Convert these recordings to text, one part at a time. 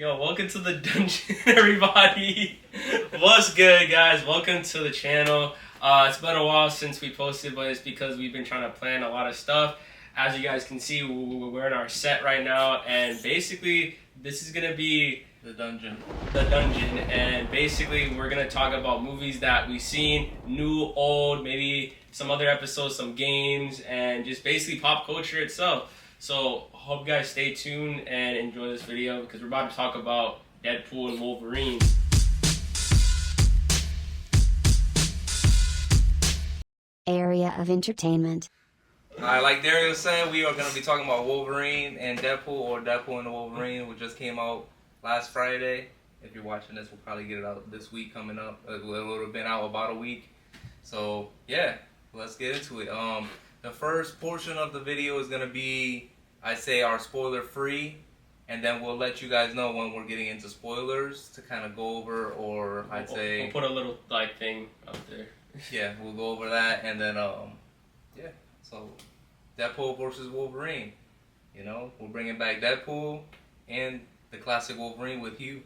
Yo, welcome to the dungeon, everybody. What's good, guys? Welcome to the channel. It's been a while since we posted, but it's because we've been trying to plan a lot of stuff. As you guys can see, we're in our set right now, and basically, this is gonna be the dungeon. And basically, we're gonna talk about movies that we've seen, new, old, maybe some other episodes, some games, and just basically pop culture itself. So, hope you guys stay tuned and enjoy this video because we're about to talk about Deadpool and Wolverine. Area of entertainment. Alright, like Dario said, we are going to be talking about Wolverine and Deadpool, or Deadpool and the Wolverine, which just came out last Friday. If you're watching this, we'll probably get it out this week coming up. It would have been out about a week. So, yeah, let's get into it. The first portion of the video is going to be, I'd say, our spoiler-free, and then we'll let you guys know when we're getting into spoilers to kind of go over, or I'd say... We'll put a little, thing up there. Yeah, we'll go over that, and then, yeah, so Deadpool versus Wolverine. You know, we're bringing back Deadpool and the classic Wolverine with Hugh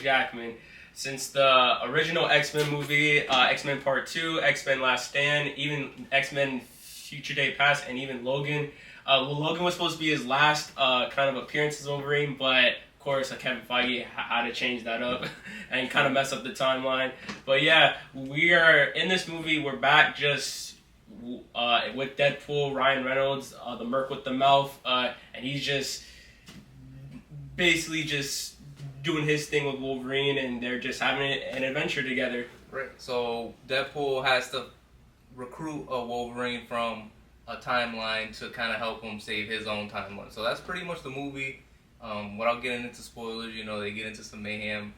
Jackman. Since the original X-Men movie, X-Men Part 2, X-Men Last Stand, even X-Men Future Day Past, and even Logan. Logan was supposed to be his last kind of appearance as Wolverine, but of course Kevin Feige had to change that up and kind of mess up the timeline. But yeah, we are in this movie. We're back just with Deadpool, Ryan Reynolds, the Merc with the mouth, and he's just basically just doing his thing with Wolverine, and they're just having an adventure together. Right. So Deadpool has to recruit a Wolverine from a timeline to kind of help him save his own timeline. So that's pretty much the movie. Without getting into spoilers, you know, they get into some mayhem.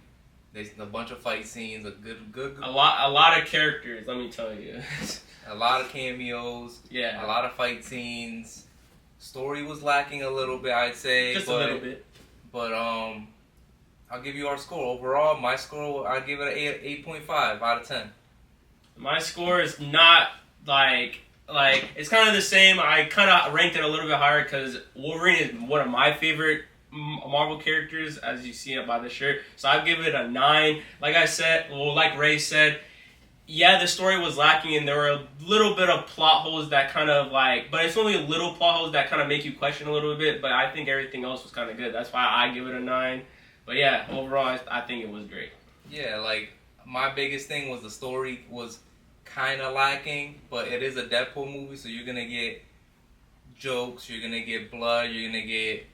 There's a bunch of fight scenes, a lot of characters. Let me tell you, a lot of cameos. Yeah, a lot of fight scenes. Story was lacking a little bit, I'd say, just a little bit. But I'll give you our score overall. My score, I'd give it an 8.5 out of 10. My score is not like it's kind of the same. I kind of ranked it a little bit higher because Wolverine is one of my favorite Marvel characters, as you see it by the shirt. So I'd give it a 9. Like I said, like Ray said, yeah, the story was lacking, and there were a little bit of plot holes that kind of but it's only a little plot holes that kind of make you question a little bit. But I think everything else was kind of good. That's why I give it a 9. But yeah, overall, I think it was great. Yeah, my biggest thing was the story was kind of lacking, but it is a Deadpool movie, so you're gonna get jokes, you're gonna get blood, you're gonna get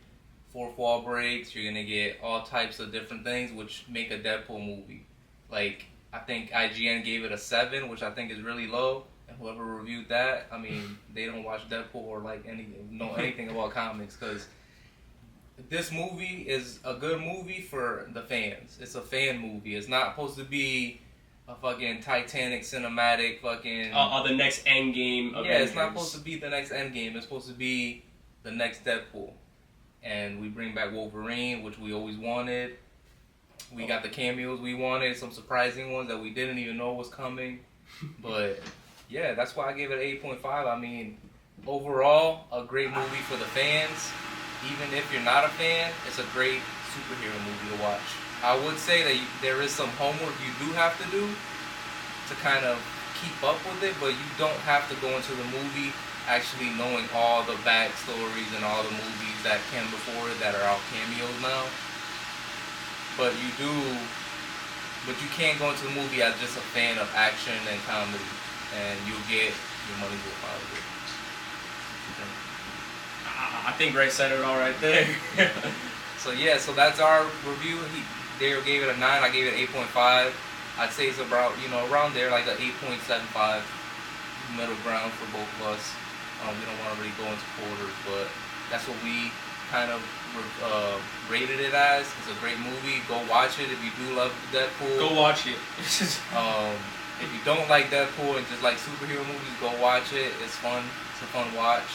fourth wall breaks, you're gonna get all types of different things which make a Deadpool movie. I think IGN gave it a 7, which I think is really low, and whoever reviewed that, I mean, they don't watch Deadpool or know anything about comics, because this movie is a good movie for the fans. It's a fan movie. It's not supposed to be a fucking Titanic cinematic fucking... the next Endgame Avengers. Yeah, it's not supposed to be the next Endgame. It's supposed to be the next Deadpool. And we bring back Wolverine, which we always wanted. We got the cameos we wanted, some surprising ones that we didn't even know was coming. But, yeah, that's why I gave it an 8.5. I mean, overall, a great movie for the fans. Even if you're not a fan, it's a great superhero movie to watch. I would say that there is some homework you do have to do to kind of keep up with it, but you don't have to go into the movie actually knowing all the backstories and all the movies that came before it that are all cameos now. But you can't go into the movie as just a fan of action and comedy, and you'll get your money's worth out of it. I think Ray said it all right there. So yeah, so that's our review. Daryl gave it a 9, I gave it 8.5. I'd say it's about, around there, like an 8.75, middle ground for both of us. We don't want to really go into quarters, but that's what we kind of rated it as. It's a great movie. Go watch it if you do love Deadpool. Go watch it. If you don't like Deadpool and just like superhero movies, go watch it. It's fun. It's a fun watch.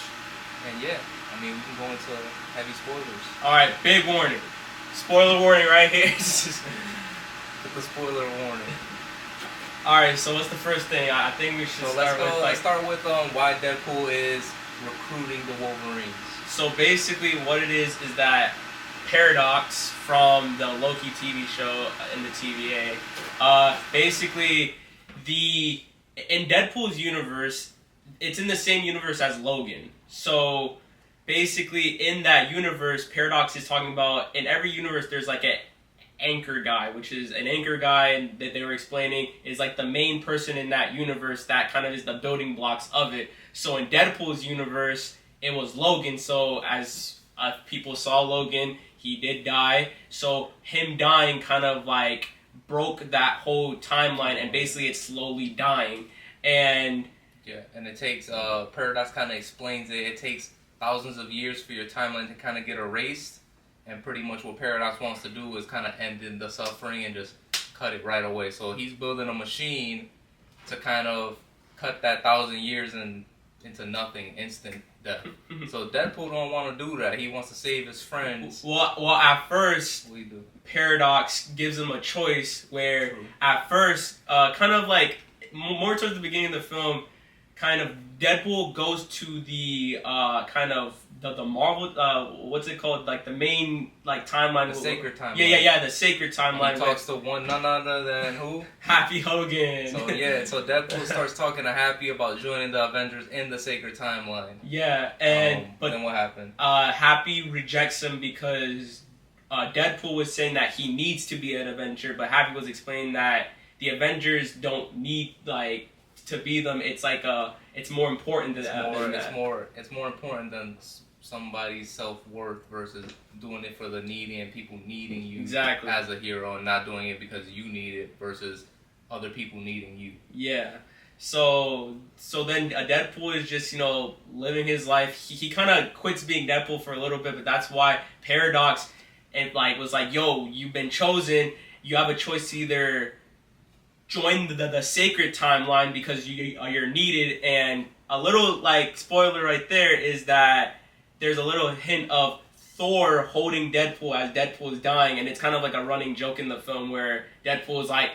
And yeah, I mean, we can go into heavy spoilers. All right, big warning. Spoiler warning right here. Put the spoiler warning. Alright, so what's the first thing? I think we should let's start with why Deadpool is recruiting the Wolverines. So basically what it is that Paradox from the Loki TV show in the TVA. Basically, in Deadpool's universe, it's in the same universe as Logan. So basically, in that universe, Paradox is talking about, in every universe, there's like an anchor guy, which is an anchor guy that they were explaining is like the main person in that universe that kind of is the building blocks of it. So in Deadpool's universe, it was Logan. So as people saw Logan, he did die. So him dying kind of like broke that whole timeline, and basically it's slowly dying. And yeah, and it takes Paradox kind of explains it. It takes thousands of years for your timeline to kind of get erased, and pretty much what Paradox wants to do is kind of end in the suffering and just cut it right away. So he's building a machine to kind of cut that 1,000 years into nothing, instant death. So Deadpool don't want to do that. He wants to save his friends. Well, at first, we do. Paradox gives him a choice where, at first, kind of like more towards the beginning of the film, kind of Deadpool goes to the kind of the Marvel, what's it called? Like the main like timeline. The sacred timeline. Yeah, the sacred timeline. He talks to none other than who? Happy Hogan. So Deadpool starts talking to Happy about joining the Avengers in the sacred timeline. Yeah, but then what happened? Happy rejects him because Deadpool was saying that he needs to be an Avenger, but Happy was explaining that the Avengers don't need like to be them. It's like it's more important than that. It's more important than somebody's self-worth versus doing it for the needy and people needing you as a hero, and not doing it because you need it versus other people needing you. Yeah. So then Deadpool is just, living his life. He kind of quits being Deadpool for a little bit, but that's why Paradox was like, yo, you've been chosen. You have a choice to either join the sacred timeline because you're needed. And a little spoiler right there is that there's a little hint of Thor holding Deadpool as Deadpool is dying, and it's kind of like a running joke in the film where Deadpool is like,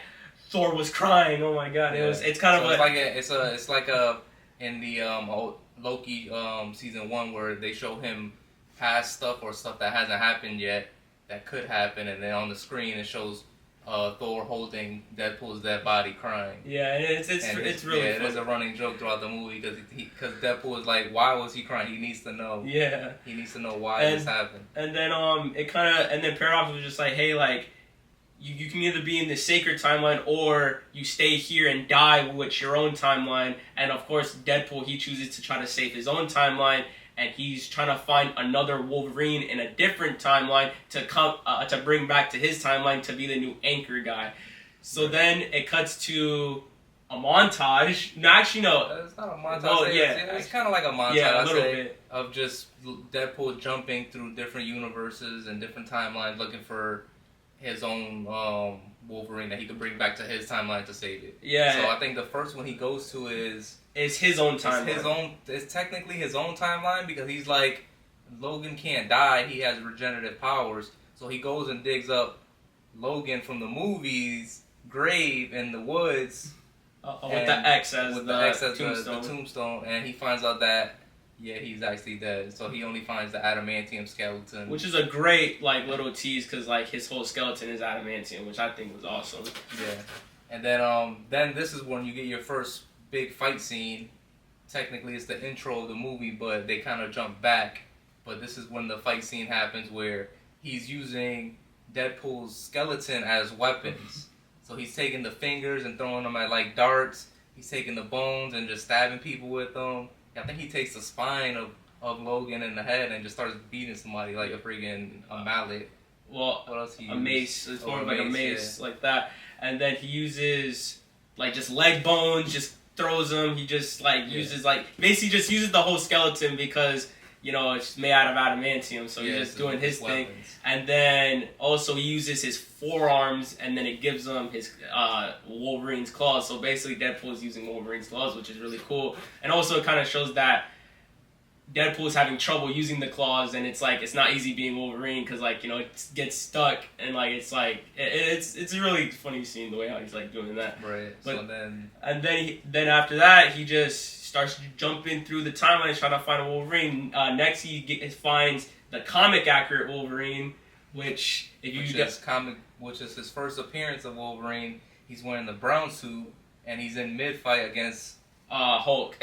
Thor was crying. Oh my god! Yeah. It's kind of it's like in the Loki season 1 where they show him past stuff or stuff that hasn't happened yet that could happen, and then on the screen it shows Thor holding Deadpool's dead body crying. Yeah, it's really it is a running joke throughout the movie because Deadpool is like, why was he crying? He needs to know. Yeah, he needs to know why this happened. And then then Paradox was just like, hey, like you can either be in the sacred timeline or you stay here and die with your own timeline. And of course, Deadpool, he chooses to try to save his own timeline. And he's trying to find another Wolverine in a different timeline to come to bring back to his timeline to be the new anchor guy. So then it cuts to a montage. No, actually, no. It's not a montage. Well, it's kind of like a montage. Yeah, a little bit of just Deadpool jumping through different universes and different timelines, looking for his own Wolverine that he could bring back to his timeline to save it. Yeah. So I think the first one he goes to is his own timeline. It's technically his own timeline because he's like, Logan can't die. He has regenerative powers. So he goes and digs up Logan from the movies' grave in the woods. With the X as the tombstone. And he finds out that, he's actually dead. So he only finds the adamantium skeleton. Which is a great little tease because his whole skeleton is adamantium, which I think was awesome. Yeah. And then this is when you get your first big fight scene. Technically it's the intro of the movie, but they kind of jump back. But this is when the fight scene happens where he's using Deadpool's skeleton as weapons. So he's taking the fingers and throwing them at darts. He's taking the bones and just stabbing people with them. I think he takes the spine of Logan in the head and just starts beating somebody like a friggin' mallet. Well, what else he a mace. It's more like a mace like that. And then he uses just leg bones, just throws them. He just uses basically just uses the whole skeleton because it's made out of adamantium. So he's just doing his thing. And then also he uses his forearms, and then it gives him his Wolverine's claws. So basically Deadpool is using Wolverine's claws, which is really cool. And also it kind of shows that Deadpool is having trouble using the claws, and it's not easy being Wolverine because it gets stuck, and it's a really funny scene the way how he's doing that. Right. But, so then then after that he just starts jumping through the timeline trying to find a Wolverine. Next he finds the comic accurate Wolverine, which if you which is his first appearance of Wolverine. He's wearing the brown suit and he's in mid fight against Hulk.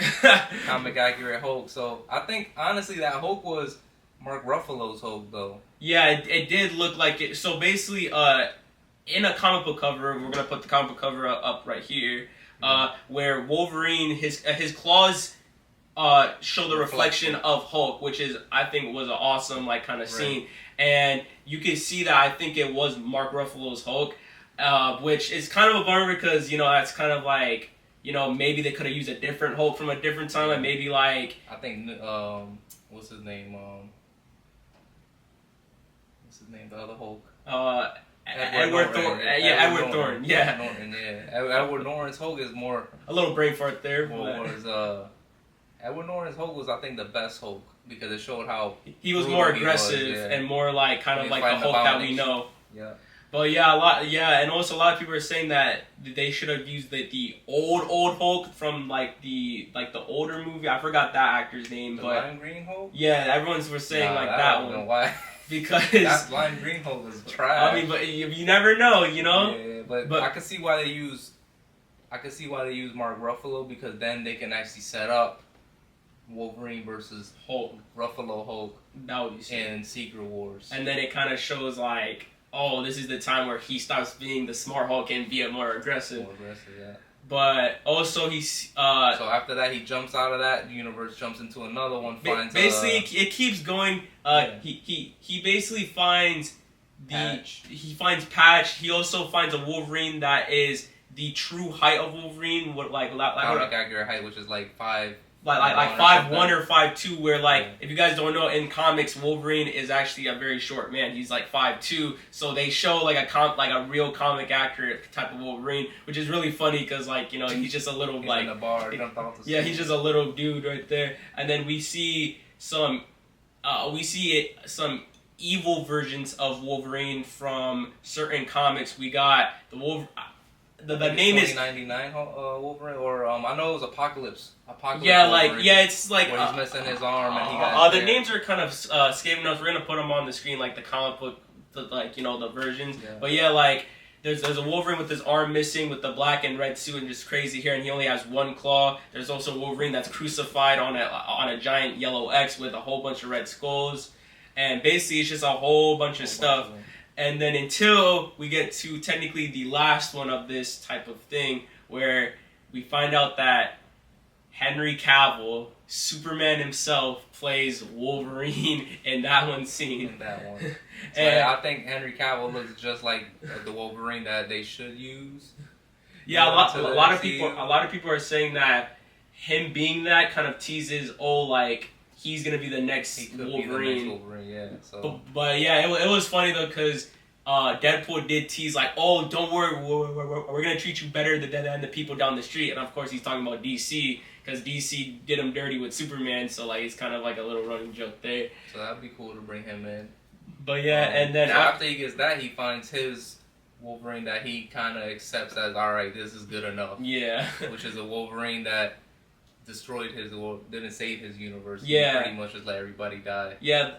comic accurate Hulk. So I think honestly that Hulk was Mark Ruffalo's Hulk though. Yeah, it did look like it. So basically, in a comic book cover, we're gonna put the comic book cover up right here, where Wolverine his claws show the reflection of Hulk, which is I think was an awesome like kind of scene, and you can see that I think it was Mark Ruffalo's Hulk, which is kind of a bummer because that's kind of like maybe they could have used a different Hulk from a different time, like maybe like I think what's his name the other Hulk. Edward Thorne. Edward Thorne. Yeah. Norton, Edward Norton's Hulk is more a little brain fart there. Edward Norton's Hulk was I think the best Hulk because it showed how he was more aggressive and more like kind of like the Hulk that we know. Yeah. But and also a lot of people are saying that they should have used the old Hulk from like the older movie. I forgot that actor's name, the but lime green Hulk. Yeah, everyone's were saying like that one. I don't know why. Because that lime green Hulk is trash. I mean, but you never know, Yeah, but I can see why they use Mark Ruffalo because then they can actually set up Wolverine versus Hulk, Ruffalo Hulk. That would be sick. In Secret Wars. And then it kind of shows like, oh, this is the time where he stops being the smart Hulk and be more aggressive. Yeah. But also he's so after that he jumps out of that universe, jumps into another one. Finds basically it keeps going. He basically finds Patch. He finds Patch. He also finds a Wolverine that is the true height of Wolverine. What comic accurate height, which is like 5'1" or 5'2", where if you guys don't know, in comics Wolverine is actually a very short man. He's like 5'2", so they show like a real comic accurate type of Wolverine, which is really funny because he's just a little he's in the bar, he's just a little dude right there, and then we see some evil versions of Wolverine from certain comics. We got the Wolverine. The name is 2099 Wolverine, or I know it was Apocalypse. Yeah, Wolverine, it's like where he's missing his arm and he got. The names are kind of escaping us. We're gonna put them on the screen, like the comic book, the versions. Yeah. But there's a Wolverine with his arm missing, with the black and red suit and just crazy hair, and he only has one claw. There's also Wolverine that's crucified on a giant yellow X with a whole bunch of red skulls, and basically it's just a whole bunch of stuff. And then until we get to technically the last one of this type of thing, where we find out that Henry Cavill, Superman himself, plays Wolverine in that one scene. In that one. And I think Henry Cavill looks just like the Wolverine that they should use. Yeah, a lot of people are saying that him being that kind of teases he's gonna be the next Wolverine. Yeah. So. But it was funny though because Deadpool did tease like, oh, don't worry, we're gonna treat you better than the people down the street, and of course he's talking about DC because DC did him dirty with Superman, so it's kind of like a little running joke there. So that'd be cool to bring him in. But and then so after he gets that, he finds his Wolverine that he kind of accepts as alright, this is good enough. Yeah. Which is a Wolverine that destroyed didn't save his universe. Yeah. He pretty much just let everybody die. Yeah,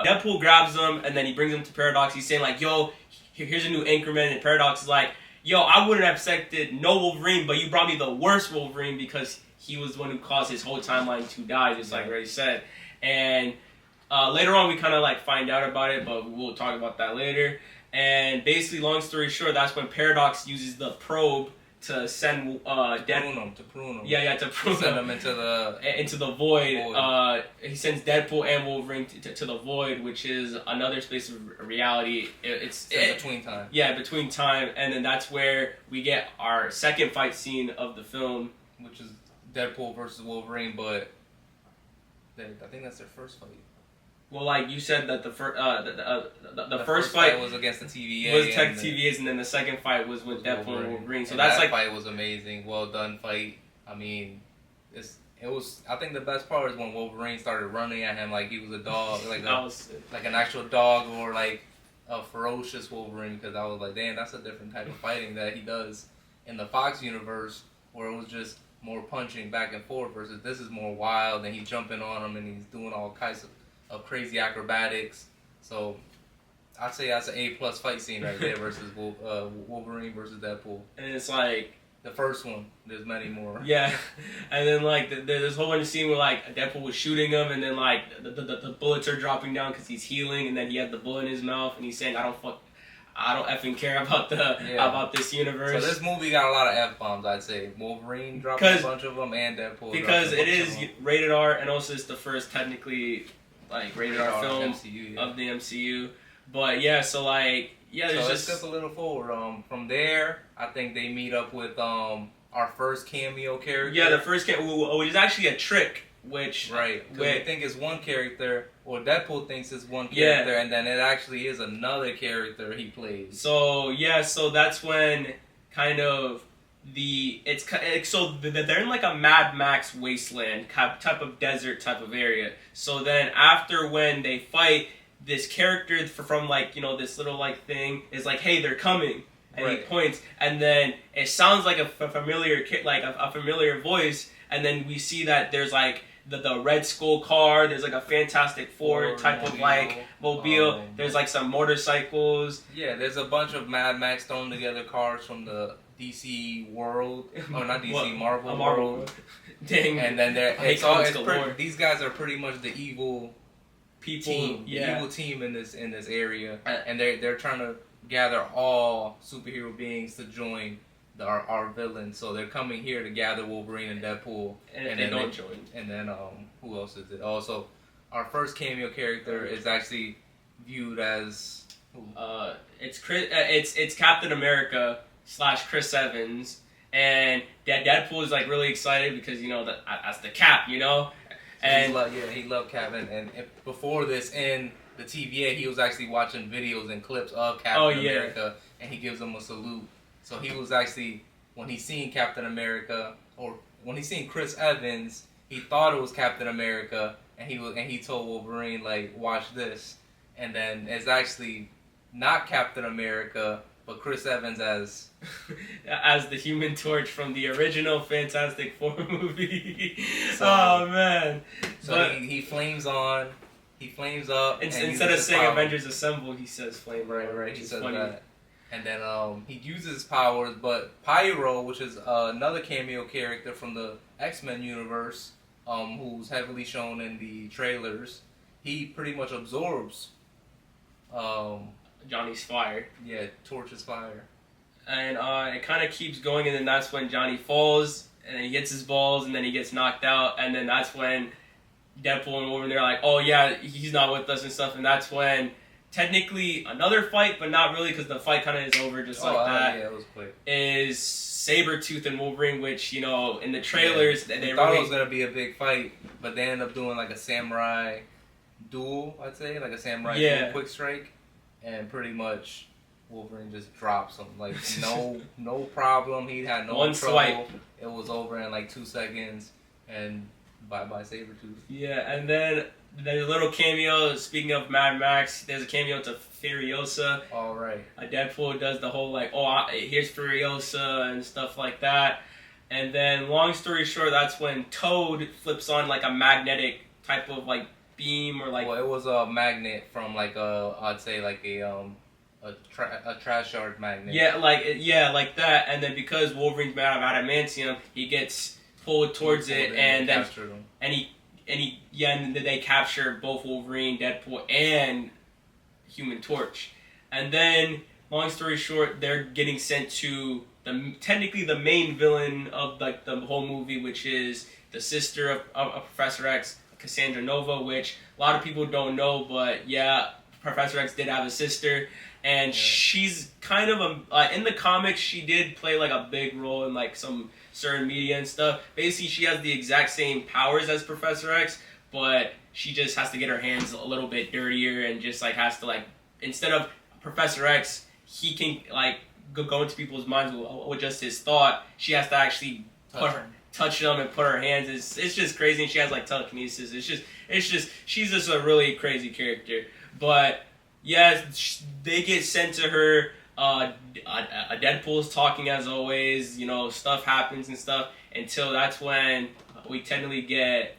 Deadpool grabs him and then he brings him to Paradox. He's saying like, yo, here's a new Anchorman, and Paradox is like, yo, I wouldn't have accepted no Wolverine, but you brought me the worst Wolverine because he was the one who caused his whole timeline to die, just like Ray said. And later on we kind of find out about it, but we'll talk about that later. And basically, long story short, that's when Paradox uses the probe to send Deadpool to prune him. Yeah, to prune him. Send him into the void. He sends Deadpool and Wolverine to the void, which is another space of reality. It's between time. Yeah, between time, and then that's where we get our second fight scene of the film, which is Deadpool versus Wolverine. But I think that's their first fight. Well, you said that the first fight was against the TVA. Was Tech TVAs, and then the second fight was with Deadpool and Wolverine. So that fight was amazing. Well done fight. I mean, it was. I think the best part is when Wolverine started running at him like he was a dog, like an actual dog, or like a ferocious Wolverine. Because I was like, damn, that's a different type of fighting that he does in the Fox universe, where it was just more punching back and forth. Versus this is more wild, and he's jumping on him and he's doing all kinds of crazy acrobatics. So I'd say that's an A+ fight scene right there versus Wolverine versus Deadpool. And it's like the first one. There's many more. Yeah, and then like there's this whole bunch of scene where like Deadpool was shooting him, and then like the bullets are dropping down because he's healing, and then he had the bullet in his mouth, and he's saying, I don't effing care about about this universe. So this movie got a lot of F-bombs, I'd say. Wolverine dropped a bunch of them, and Deadpool because it is rated R, and also it's the first technically like rated R film of the MCU. But yeah, so like there's so just let's skip a little forward. From there, I think they meet up with our first cameo character. Yeah, the first cameo, which is actually a trick. Which right, we think it's one character, or Deadpool thinks it's one character, and then it actually is another character he plays. So so that's when kind of they're in like a Mad Max wasteland type of desert type of area. So then after when they fight, this character from like this little like thing is like, hey, they're coming, and he points, and then it sounds like a familiar voice, and then we see that there's like the Red Skull car, there's like a Fantastic Four type of like mobile, there's like some motorcycles. Yeah, there's a bunch of Mad Max thrown together cars from the DC world, or not DC, Marvel world. Dang. And then these guys are pretty much the evil team, evil team in this area, and they're trying to gather all superhero beings to join our villains. So they're coming here to gather Wolverine and Deadpool, and they don't join. And then who else is it? Also, our first cameo character is actually viewed as it's Captain America / Chris Evans, and Deadpool is like really excited because that's the Cap, and he loved Cap, and before this in the TVA he was actually watching videos and clips of Captain America, and he gives him a salute. So he was actually, when he seen Captain America, or when he seen Chris Evans, he thought it was Captain America, and he told Wolverine like, watch this, and then it's actually not Captain America, but Chris Evans as the Human Torch from the original Fantastic Four movie. Oh man! So he flames on, he flames up. Instead of saying Avengers Assemble, he says flame. Right. He says that. And then he uses his powers, but Pyro, which is another cameo character from the X-Men universe, who's heavily shown in the trailers, he pretty much absorbs Johnny's fire. Yeah, Torch's fire. And it kind of keeps going, and then that's when Johnny falls, and then he gets his balls, and then he gets knocked out, and then that's when Deadpool and Wolverine, they're like, oh yeah, he's not with us and stuff, and that's when technically another fight, but not really, because the fight kind of is over just like that. Yeah, it was quick. Is Sabretooth and Wolverine, which, in the trailers, they thought it was going to be a big fight, but they ended up doing like a samurai duel, I'd say, like a samurai duel quick strike, and pretty much Wolverine just drops him. Like, no problem. He had no One trouble. swipe. It was over in like 2 seconds, and bye-bye Sabretooth. Yeah, and then there's a little cameo, speaking of Mad Max, there's a cameo to Furiosa. All right. Deadpool does the whole, like, here's Furiosa and stuff like that. And then, long story short, that's when Toad flips on, like, a magnetic type of, like, beam or, like... Well, it was a magnet from, like, I'd say, like, a trash yard magnet. Yeah, like that. And then because Wolverine's made out of adamantium, he gets pulled towards it, and then... And then they capture both Wolverine, Deadpool, and Human Torch. And then, long story short, they're getting sent to technically the main villain of like the whole movie, which is the sister of Professor X, Cassandra Nova, which a lot of people don't know, but yeah, Professor X did have a sister, and she's kind of in the comics, she did play like a big role in like some certain media and stuff. Basically, she has the exact same powers as Professor X, but she just has to get her hands a little bit dirtier and just like has to like, instead of Professor X, he can like go into people's minds with just his thought. She has to actually touch them and put her hands. It's just crazy. And she has like telekinesis. It's just she's just a really crazy character. But yeah, they get sent to her. Deadpool's talking as always, stuff happens and stuff, until that's when we technically get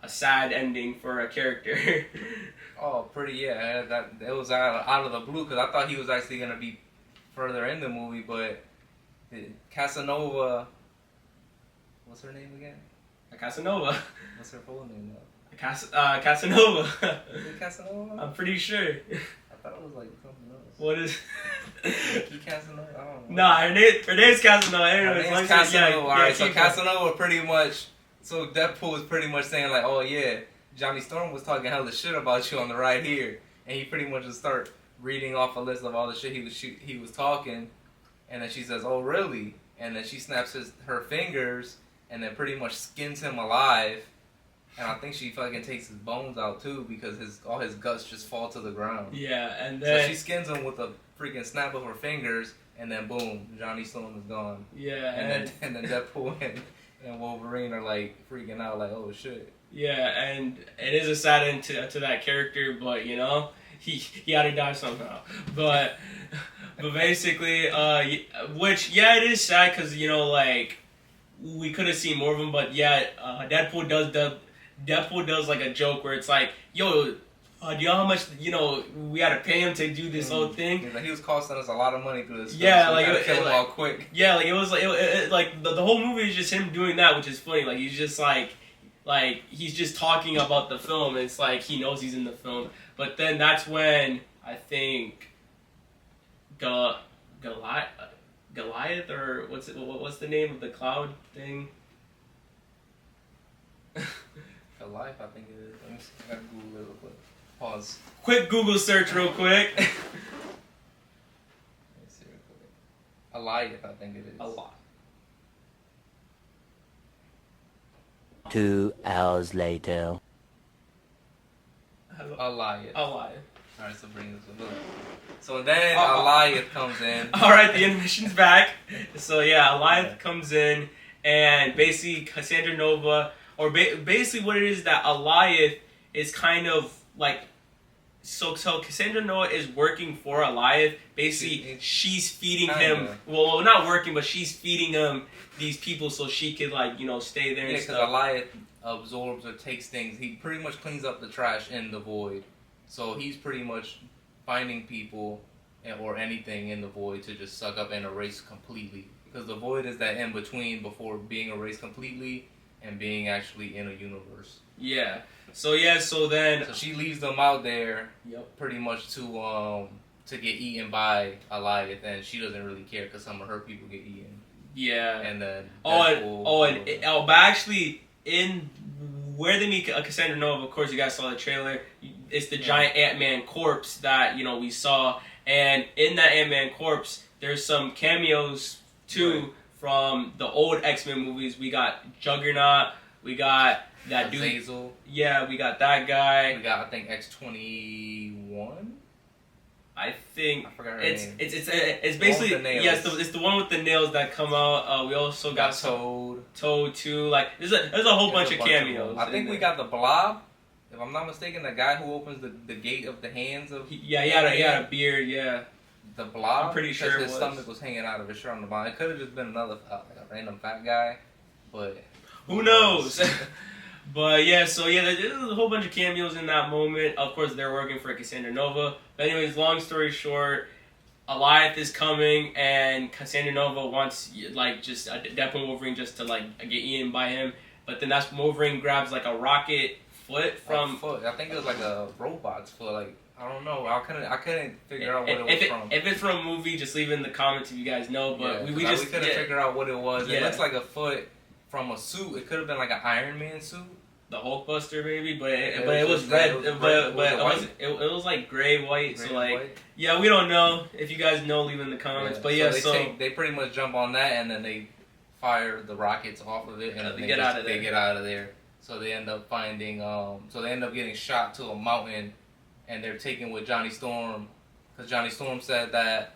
a sad ending for a character. Oh, pretty, yeah. That it was out of the blue because I thought he was actually gonna be further in the movie, but Casanova. What's her name again? Casanova. What's her full name though? Casanova. Is it Casanova? I'm pretty sure. I thought it was like something else. What is? Nikki Casanova? I don't know. Nah, her name's Casanova. Her Anyways, name's Casanova. yeah, Alright, so keep going. Casanova pretty much. So Deadpool was pretty much saying like, oh yeah, Johnny Storm was talking hella shit about you on the ride here, and he pretty much just start reading off a list of all the shit he was talking, and then she says, oh really? And then she snaps her fingers, and then pretty much skins him alive. And I think she fucking takes his bones out too because all his guts just fall to the ground. Yeah, and then so she skins him with a freaking snap of her fingers, and then boom, Johnny Storm is gone. Yeah, and then Deadpool and Wolverine are like freaking out, like, oh shit. Yeah, and it is a sad end to that character, but you know he had to die somehow. But basically, which yeah, it is sad because you know like we could have seen more of him, but yeah, Deadpool does like a joke where it's like, yo, do you know how much we had to pay him to do this whole thing? He was costing us a lot of money through this. Yeah, stuff, so like we gotta kill him like, all quick. Yeah, like it was like like the whole movie is just him doing that, which is funny. Like he's just like he's just talking about the film. It's like he knows he's in the film, but then that's when I think Goliath or what's the name of the cloud thing? Goliath, I think it is. Let me see. I gotta Google it real quick. Pause. Quick Google search real quick. Let me see real quick. Goliath, I think it is. A lot. 2 hours later. Goliath. Alright, Alright, so bring this a little. So then Goliath comes in. Alright, the animation's back. So yeah, Goliath comes in and basically Cassandra Nova, or basically what it is that Goliath is kind of like, so Cassandra Nova is working for Goliath. Basically, she's feeding him. Well, not working, but she's feeding him these people so she could stay there. Yeah, and because stuff. Goliath absorbs or takes things. He pretty much cleans up the trash in the void. So he's pretty much finding people or anything in the void to just suck up and erase completely. Because the void is that in between before being erased completely and being actually in a universe. Yeah. So then. So she leaves them out there. Yep. Pretty much to get eaten by Goliath, and she doesn't really care because some of her people get eaten. Yeah. And then but actually in where they meet Cassandra Nova, of course you guys saw the trailer. It's the giant Ant-Man corpse that we saw, and in that Ant-Man corpse, there's some cameos too from the old X-Men movies. We got Juggernaut. We got that dude. Azazel. Yeah, we got that guy. We got, I think, X-21. I think I forgot her it's name. it's basically it's the one with the nails that come out. We also got Toad too. Like there's a whole bunch of cameos. I think we got the Blob. If I'm not mistaken, the guy who opens the gate of the hands of he had a beard. Yeah, the Blob. I'm pretty sure his stomach was hanging out of his shirt on the bottom. It could have just been another like a random fat guy, but who knows? But yeah, so yeah, there's a whole bunch of cameos in that moment. Of course, they're working for Cassandra Nova. But anyways, long story short, Goliath is coming, and Cassandra Nova wants just Deadpool Wolverine just to get eaten by him. But then that's when Wolverine grabs a rocket foot from. I think it was like a robot's foot. Like I don't know. I couldn't figure out what it was from. If it's from a movie, just leave it in the comments if you guys know. But we couldn't figure out what it was. Yeah. It looks like a foot from a suit. It could have been like an Iron Man suit. The Hulkbuster maybe, but it was red. It was like gray, white. So white. Yeah, we don't know. If you guys know, leave in the comments. But yeah, they pretty much jump on that and then they fire the rockets off of it and they get out of there. They get out of there. So they end up finding. So they end up getting shot to a mountain, and they're taken with Johnny Storm, because Johnny Storm said that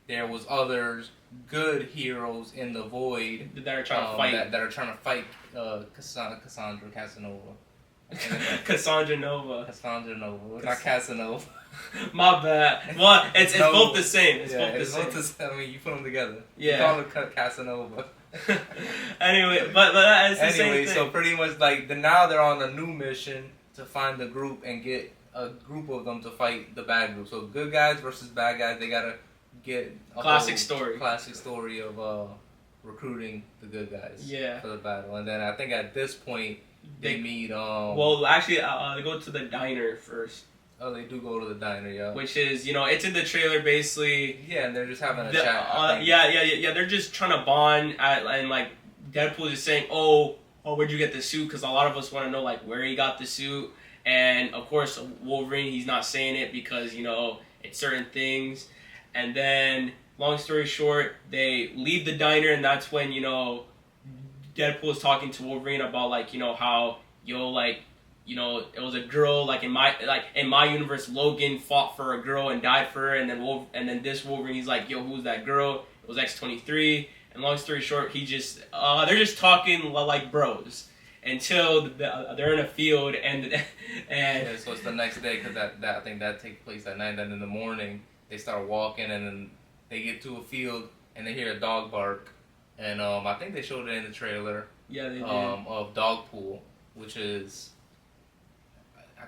there was others good heroes in the void that are trying to fight. That are trying to fight Casanova. Cassandra Nova. Cassandra Nova. Not Casanova. My bad. Well, it's both the same. It's both the same. I mean, you put them together. Yeah. You call it Casanova. Anyway, but it's the same thing. So pretty much now they're on a new mission to find the group and get a group of them to fight the bad group. So good guys versus bad guys. They gotta get a Classic story of recruiting the good guys. Yeah. For the battle, and then I think at this point they meet. Well, actually, they go to the diner first. Oh, they do go to the diner, yeah. Which is, it's in the trailer basically. Yeah, and they're just having a chat. Yeah. They're just trying to bond, and like Deadpool is saying, "Oh, where'd you get the suit?" Because a lot of us want to know like where he got the suit, and of course Wolverine, he's not saying it because it's certain things, and then long story short, they leave the diner, and that's when Deadpool is talking to Wolverine about like how it was a girl in my universe. Logan fought for a girl and died for her, and then this Wolverine, he's like, yo, who's that girl? It was X-23. And long story short, they're just talking like bros until they're in a field and yeah, so it's the next day because that I think that takes place at night. Then in the morning they start walking and then they get to a field and they hear a dog bark, and I think they showed it in the trailer. Yeah, they did. Of DeadPool, which is.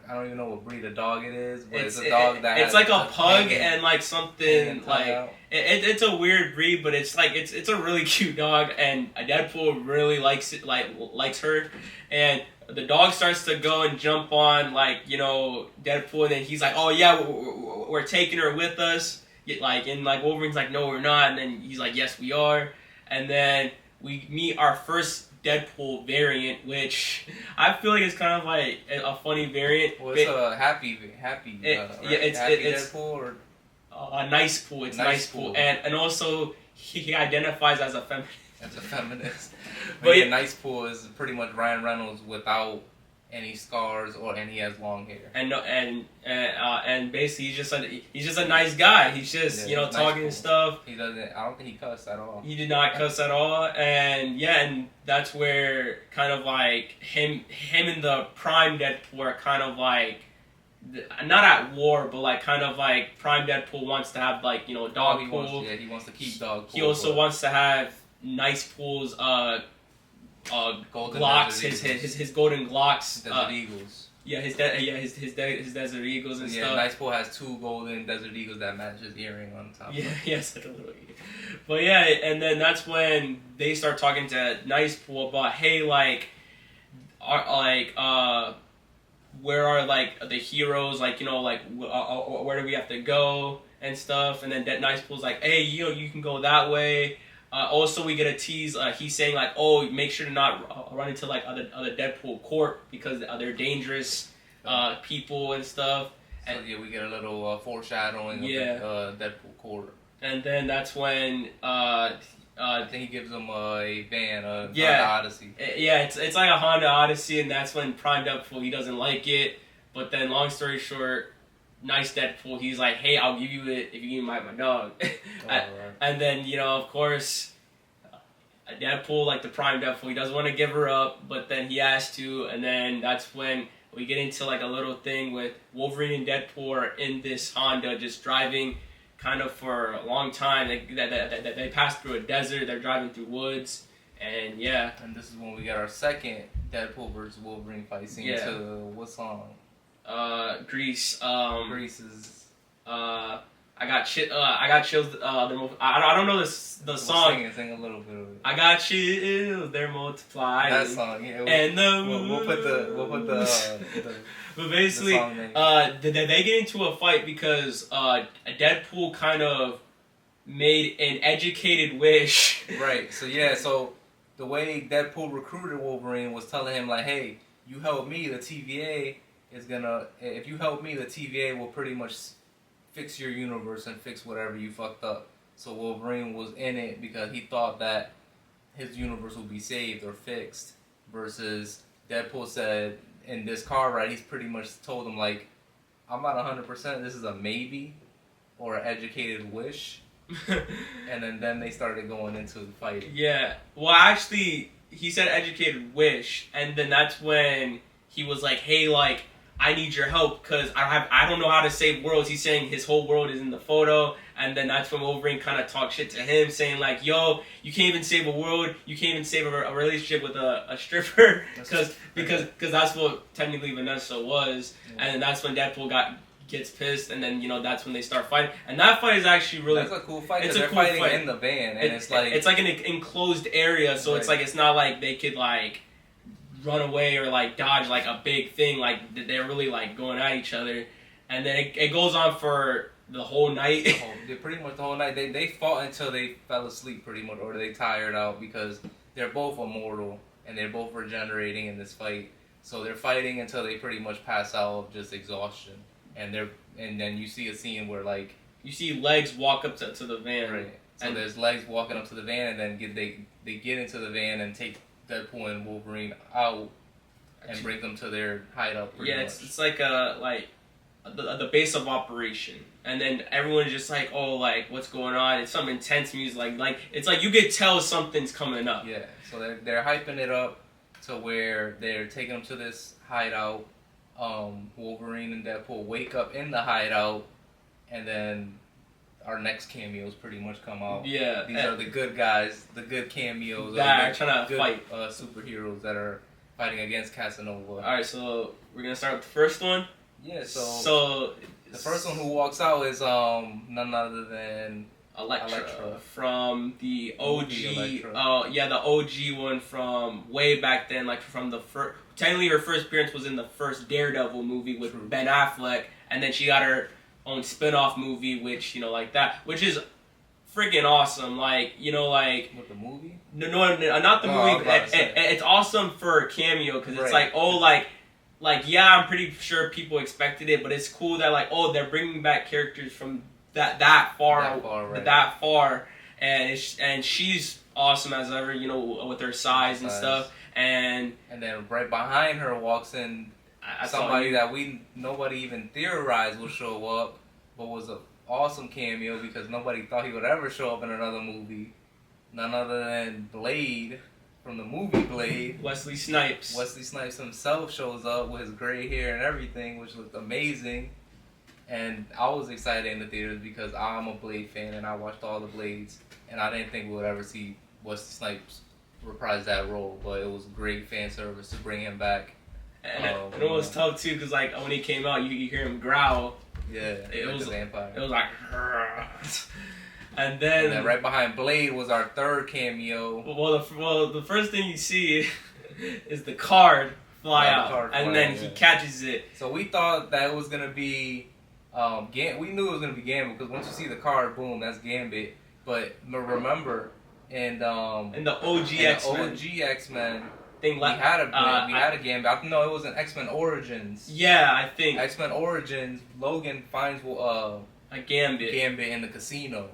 I don't even know what breed of dog it is, but it's a dog that it's like a pug and like something like it's a weird breed, but it's a really cute dog, and Deadpool really likes her, and the dog starts to go and jump on Deadpool, and then he's like, oh yeah, we're taking her with us, and Wolverine's like, no we're not, and then he's like, yes we are, and then we meet our first Deadpool variant, which I feel like is kind of like a funny variant. Well, it's a happy. It's Deadpool or a nice pool. It's nice pool, and also he identifies as a feminist. As a feminist, but a nice pool is pretty much Ryan Reynolds without any scars and he has long hair. And basically he's just a nice guy. He's just talking and stuff. He doesn't. I don't think he cussed at all. He did not cuss at all, and that's where kind of like him and the Prime Deadpool are kind of like not at war, but like kind of like Prime Deadpool wants to have Dogpool. He wants to keep Dogpool. He also wants to have nice pools. Golden Glocks, his golden Glocks, Desert Eagles. Yeah, his Desert Eagles and stuff. Yeah, Nice Pool has 2 golden Desert Eagles that match his earring on top. Yeah, yes, like a little ear. But yeah, and then that's when they start talking to Nice Pool about, hey, where are the heroes? Where do we have to go and stuff? And then that Nice Pool's like, hey, you can go that way. Also, we get a tease. He's saying oh, make sure to not run into other Deadpool Corp because they're dangerous people and stuff. So yeah, we get a little foreshadowing of the Deadpool Corp. And then that's when I think he gives them a van, Honda Odyssey. It's like a Honda Odyssey, and that's when Prime Deadpool, he doesn't like it. But then, long story short, Nice Deadpool, he's like, hey, I'll give you it if you give me my dog. Right. And then, of course, Deadpool, the Prime Deadpool, he doesn't want to give her up, but then he has to, and then that's when we get into a little thing with Wolverine and Deadpool are in this Honda just driving kind of for a long time. They pass through a desert, they're driving through woods, and yeah. And this is when we get our second Deadpool versus Wolverine fight scene. Yeah. To what song? Grease. Grease's. I got chills. I don't know the song. Sing a little bit of it. I got chills. They're multiplying. That song, yeah. We'll put the But basically, they get into a fight because Deadpool kind of made an educated wish. Right. So yeah. So the way Deadpool recruited Wolverine was telling him hey, you help me, the TVA is gonna. If you help me, the TVA will pretty much fix your universe and fix whatever you fucked up. So Wolverine was in it because he thought that his universe would be saved or fixed. Versus Deadpool said in this car ride, he's pretty much told him I'm not 100%. This is a maybe or an educated wish. And then they started going into the fight. Yeah. Well, actually, he said educated wish, and then that's when he was like, hey, I need your help because I don't know how to save worlds. He's saying his whole world is in the photo. And then that's when Wolverine kind of talks shit to him, saying like, "Yo, you can't even save a world. You can't even save a relationship with a stripper, because that's what technically Vanessa was." Yeah. And then that's when Deadpool gets pissed, and then that's when they start fighting. And that fight is actually really that's a cool fight. It's a they're cool fighting fight in the van, and it's like an enclosed area, so it's like it's not like they could like run away or like dodge like a big thing. Like they're really like going at each other, and then it goes on for the whole night. Pretty much the whole night. They fought until they fell asleep, pretty much, or they tired out, because they're both immortal and they're both regenerating in this fight. So they're fighting until they pretty much pass out of just exhaustion. And then you see a scene where like you see Legs walk up to the van. Right. So there's Legs walking up to the van, and then they get into the van and take Deadpool and Wolverine out and bring them to their hideout. Pretty much. It's like the base of operation, and then everyone's just like, oh, like what's going on? It's some intense music, like it's like you could tell something's coming up. Yeah. So they're hyping it up to where they're taking them to this hideout. Wolverine and Deadpool wake up in the hideout, and then our next cameos pretty much come out. Yeah, these are the good guys, the good cameos that are trying to fight superheroes that are fighting against Casanova. All right, so we're gonna start with the first one. Yeah, so the first one who walks out is none other than Elektra from the OG. The OG one from way back then, like from the first. Technically, her first appearance was in the first Daredevil movie with Ben Affleck, and then she got her own spin-off movie, which like that, which is freaking awesome. Like with the movie? No, not the movie. It's awesome for a cameo because it's like yeah, I'm pretty sure people expected it, but it's cool that like they're bringing back characters from that far, and she's awesome as ever, with her size and stuff. And then right behind her walks in somebody that nobody even theorized would show up, but was an awesome cameo because nobody thought he would ever show up in another movie. None other than Blade from the movie Blade. Wesley Snipes. Wesley Snipes himself shows up with his gray hair and everything, which looked amazing. And I was excited in the theaters because I'm a Blade fan and I watched all the Blades, and I didn't think we would ever see Wesley Snipes reprise that role, but it was great fan service to bring him back. And it was tough too, because like when he came out, you hear him growl. Yeah, it was a vampire. It was like, and then right behind Blade was our third cameo. Well, the first thing you see is the card fly out, and then he catches it. So we thought that it was gonna be, we knew it was gonna be Gambit because once you see the card, boom, that's Gambit. But remember. And in the OG X-Men thing, we had a Gambit. No, it was an X-Men Origins. Yeah, I think X-Men Origins. Logan finds a Gambit in the casino,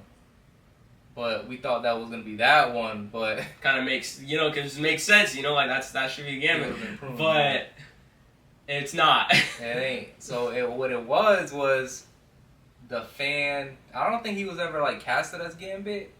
but we thought that was gonna be that one. But kind of makes because it makes sense. Like that should be a Gambit, but it's not. It ain't. So what it was the fan. I don't think he was ever like casted as Gambit.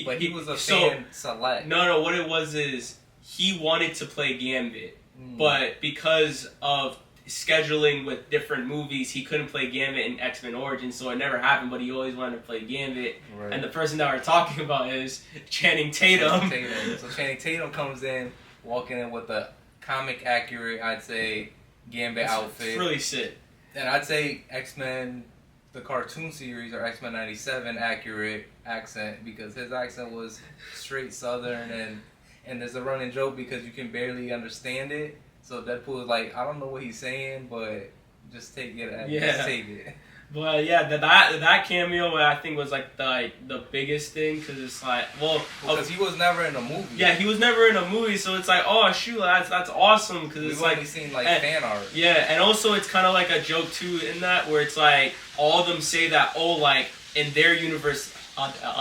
But he was a fan select. No, what it was is he wanted to play Gambit, but because of scheduling with different movies, he couldn't play Gambit in X-Men Origins, so it never happened, but he always wanted to play Gambit. Right. And the person that we're talking about is Channing Tatum. So Channing Tatum comes in, walking in with a comic accurate, I'd say, Gambit outfit. It's really sick. And I'd say X-Men, the cartoon series, or X-Men 97 accurate accent, because his accent was straight Southern, and there's a running joke because you can barely understand it. So Deadpool is like, I don't know what he's saying, but just take it. Just take it. But yeah, that cameo I think was like the biggest thing, because it's like, because he was never in a movie. Yeah, he was never in a movie, so it's like, oh shoot, that's awesome, because it's like we've only seen fan art. Yeah, and also it's kind of like a joke too in that, where it's like all of them say that in their universe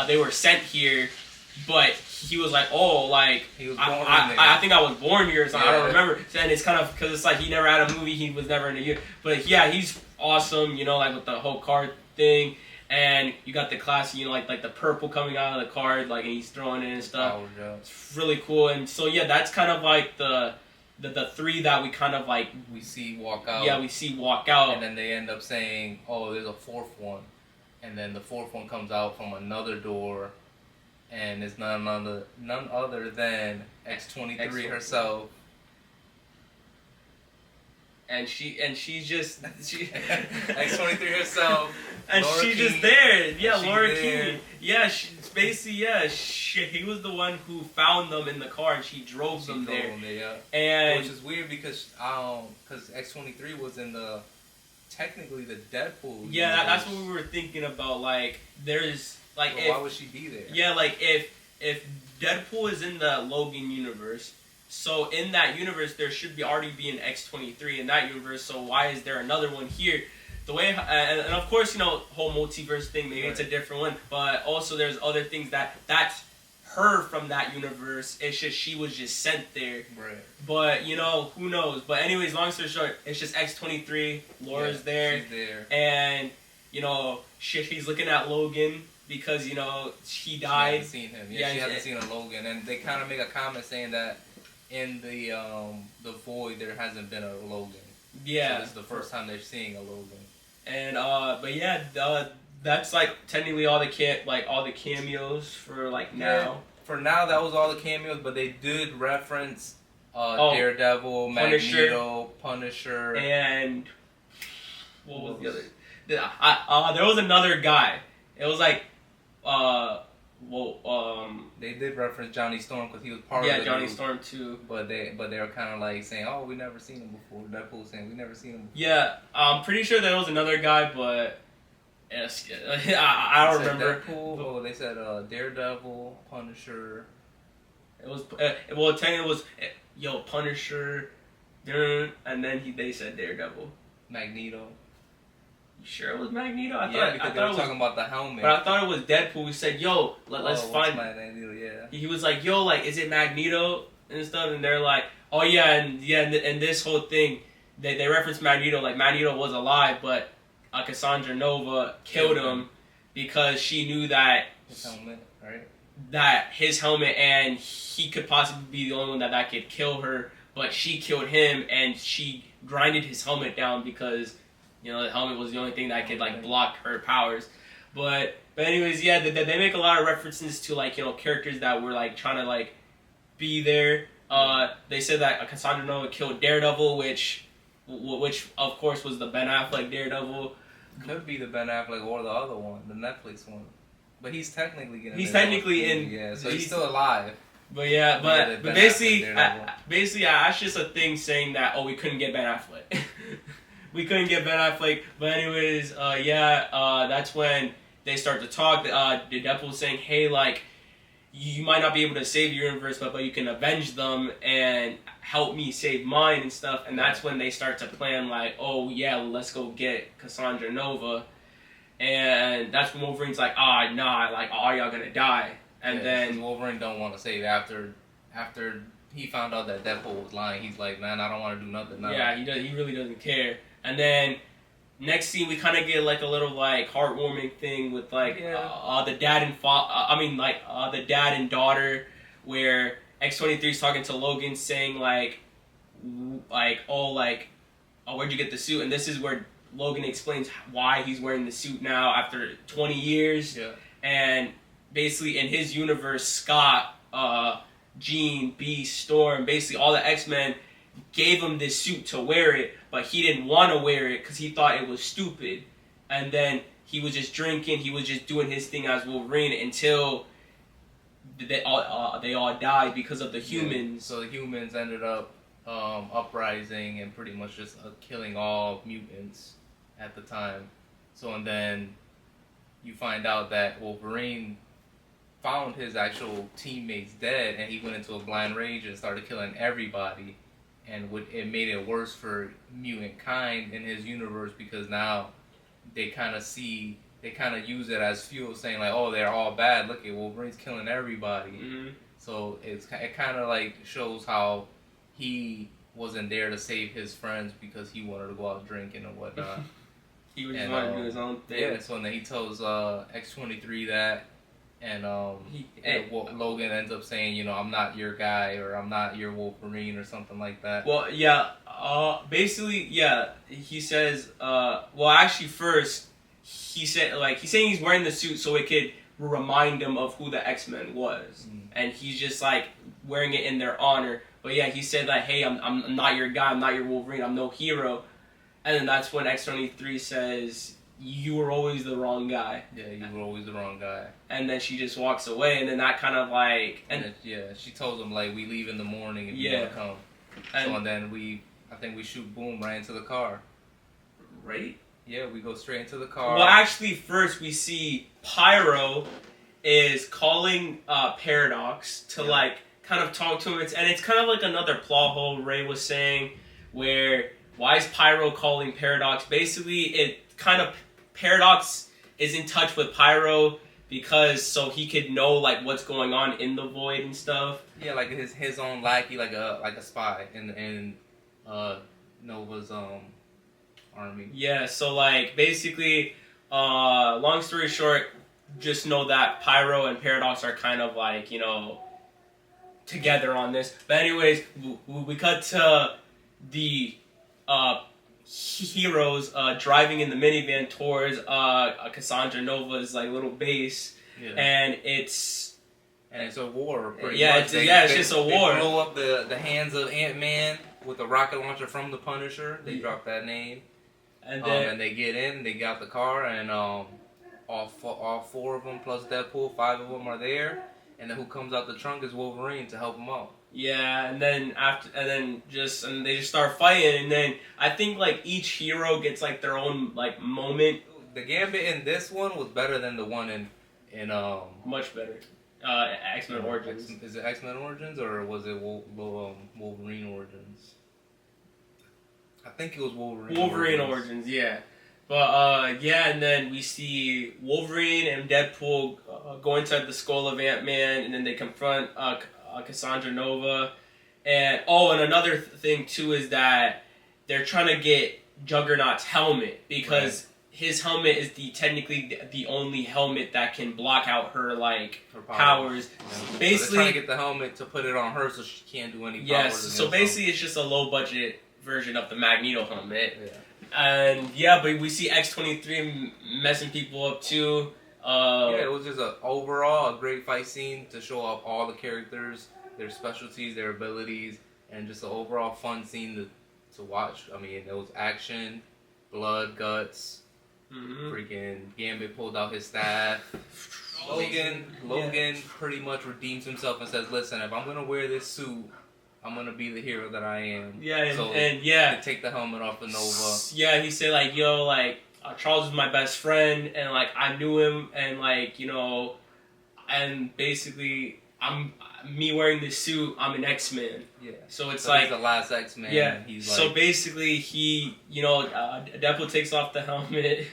they were sent here, but he was like, he was born I think I was born here, so I don't remember. And it's kind of because it's like he never had a movie, he was never in a year. But yeah, he's awesome, like with the whole card thing, and you got the classic, like the purple coming out of the card, like, and he's throwing it and stuff. Oh, yeah. It's really cool, and so yeah, that's kind of like the three that we kind of like we see walk out. Yeah, we see walk out, and then they end up saying, "Oh, there's a fourth one." and then the fourth one comes out from another door, and it's none other than X-23 herself. And she's just X-23 herself. And Laura she's King. just there. Yeah, She's Laura there. King. Yeah, she's basically, he was the one who found them in the car and she drove them there. Yeah. And which is weird because X-23 was in technically the DeadPool. yeah, that's what we were thinking about. Like, there's like, why would she be there? Yeah, like if Deadpool is in the Logan universe, so in that universe there should already be an X-23 in that universe. So why is there another one here? The way and of course, whole multiverse thing, maybe it's a different one, but also there's other things that's her from that universe. It's just she was just sent there. Right. But who knows? But anyways, long story short, it's just X-23. Laura's there. She's there. And she's looking at Logan because he died. She hasn't seen him. Yeah, she hasn't seen a Logan, and they kind of make a comment saying that in the void there hasn't been a Logan. Yeah. So this is the first time they're seeing a Logan. And but yeah, that's like technically all the cameos for like now. Yeah, for now, that was all the cameos, but they did reference Daredevil, Magneto, Punisher, and what was the other? There was another guy. It was like they did reference Johnny Storm because he was part of the Johnny group, Storm too. But they were kind of like saying, "Oh, we never seen him before." Deadpool saying, "We never seen him before." Yeah, I'm pretty sure there was another guy, but I don't remember. Deadpool. Oh, they said Daredevil, Punisher. It was technically it was Punisher, and then they said Daredevil. Magneto. You sure it was Magneto? I Because they were thought talking about the helmet. But I thought it was Deadpool who said, "Yo, let's find." Magneto, yeah. He was like, "Yo, like, is it Magneto and stuff?" And they're like, "Oh yeah, and this whole thing, they reference Magneto. Like Magneto was alive, but Cassandra Nova killed him because she knew that his helmet, right? That his helmet, and he could possibly be the only one that could kill her. But she killed him, and she grinded his helmet down because." The helmet was the only thing that could block her powers, but anyways, yeah, they make a lot of references to characters that were trying to be there. They said that Cassandra Nova killed Daredevil, which of course was the Ben Affleck Daredevil. Could be the Ben Affleck or the other one, the Netflix one, but he's technically in. He's technically in. Yeah, so he's still alive. But yeah, but basically, that's just a thing saying that we couldn't get Ben Affleck. We couldn't get Ben Affleck, but anyways, that's when they start to talk. The Deadpool saying, "Hey, you might not be able to save your universe, but you can avenge them and help me save mine and stuff." And that's when they start to plan, let's go get Cassandra Nova. And that's when Wolverine's like, nah, all y'all gonna die. And then Wolverine don't want to save after he found out that Deadpool was lying. He's like, man, I don't want to do nothing now. Yeah, he really doesn't care. And then next scene, we kind of get a little heartwarming thing with the dad and the dad and daughter, where X-23 is talking to Logan, saying where'd you get the suit? And this is where Logan explains why he's wearing the suit now after 20 years. Yeah. And basically in his universe, Scott, Jean, Beast, Storm, basically all the X-Men gave him this suit to wear it, but he didn't want to wear it because he thought it was stupid. And then he was just drinking, he was just doing his thing as Wolverine until they all died because of the humans. Yeah. So the humans ended up uprising and pretty much just killing all mutants at the time. So and then you find out that Wolverine found his actual teammates dead, and he went into a blind rage and started killing everybody. And it made it worse for mutant kind in his universe because now they kind of use it as fuel, saying they're all bad. Look at Wolverine's killing everybody. Mm-hmm. So it kind of shows how he wasn't there to save his friends because he wanted to go out drinking and whatnot. He was just wanting to do his own thing. Yeah. So then he tells X-23 that. And Logan ends up saying, I'm not your guy, or I'm not your Wolverine, or something like that. Well, yeah. Basically, yeah. He says, actually, first he's saying he's wearing the suit so it could remind him of who the X-Men was, and he's just like wearing it in their honor. But yeah, he said like, hey, I'm not your guy, I'm not your Wolverine, I'm no hero. And then that's when X-23 says, you were always the wrong guy. Yeah, you were always the wrong guy. And then she just walks away, and then that kind of like... she tells him, like, we leave in the morning if you want to come. And then I think we shoot Boom right into the car. Right? Yeah, we go straight into the car. Well, actually, first we see Pyro is calling Paradox to, like, kind of talk to him. And it's kind of like another plot hole Ray was saying, where, why is Pyro calling Paradox? Basically, it kind of... Paradox is in touch with Pyro because so he could know like what's going on in the void and stuff. Yeah, like his own lackey, like a spy in Nova's army. Yeah, so like basically, long story short, just know that Pyro and Paradox are kind of like, you know, together on this. But anyways, we cut to the heroes driving in the minivan towards Cassandra Nova's like little base, and it's a war. It's just a war. They blow up the hands of Ant-Man with a rocket launcher from the Punisher. They drop that name, and then and they get in. They got the car, and all four of them plus Deadpool, 5 of them are there. And then who comes out the trunk is Wolverine to help them out. Yeah, and then they just start fighting, and then I think like each hero gets like their own like moment. The Gambit in this one was better than the one in much better. X-Men Origins. Is it X-Men Origins or was it Wolverine Origins? I think it was Wolverine Origins, yeah. But and then we see Wolverine and Deadpool go inside the skull of Ant-Man, and then they confront Cassandra Nova. And another thing too is that they're trying to get Juggernaut's helmet because his helmet is technically the only helmet that can block out her powers. Yeah. Basically, so they're trying to get the helmet to put it on her so she can't do any powers. Yes, so basically it's just a low budget version of the Magneto helmet. Yeah. And but we see X-23 messing people up too. It was just overall a great fight scene to show off all the characters, their specialties, their abilities, and just an overall fun scene to watch. I mean, there was action, blood, guts. Freaking Gambit pulled out his staff. Logan pretty much redeems himself and says, "Listen, if I'm gonna wear this suit, I'm gonna be the hero that I am." And take the helmet off of Nova. Yeah, he said like, "Yo, like Charles is my best friend, and like I knew him, and like and basically me wearing this suit, I'm an X-Men." Yeah. So it's he's the last X-Men. Yeah. He's so basically he, Deadpool takes off the helmet,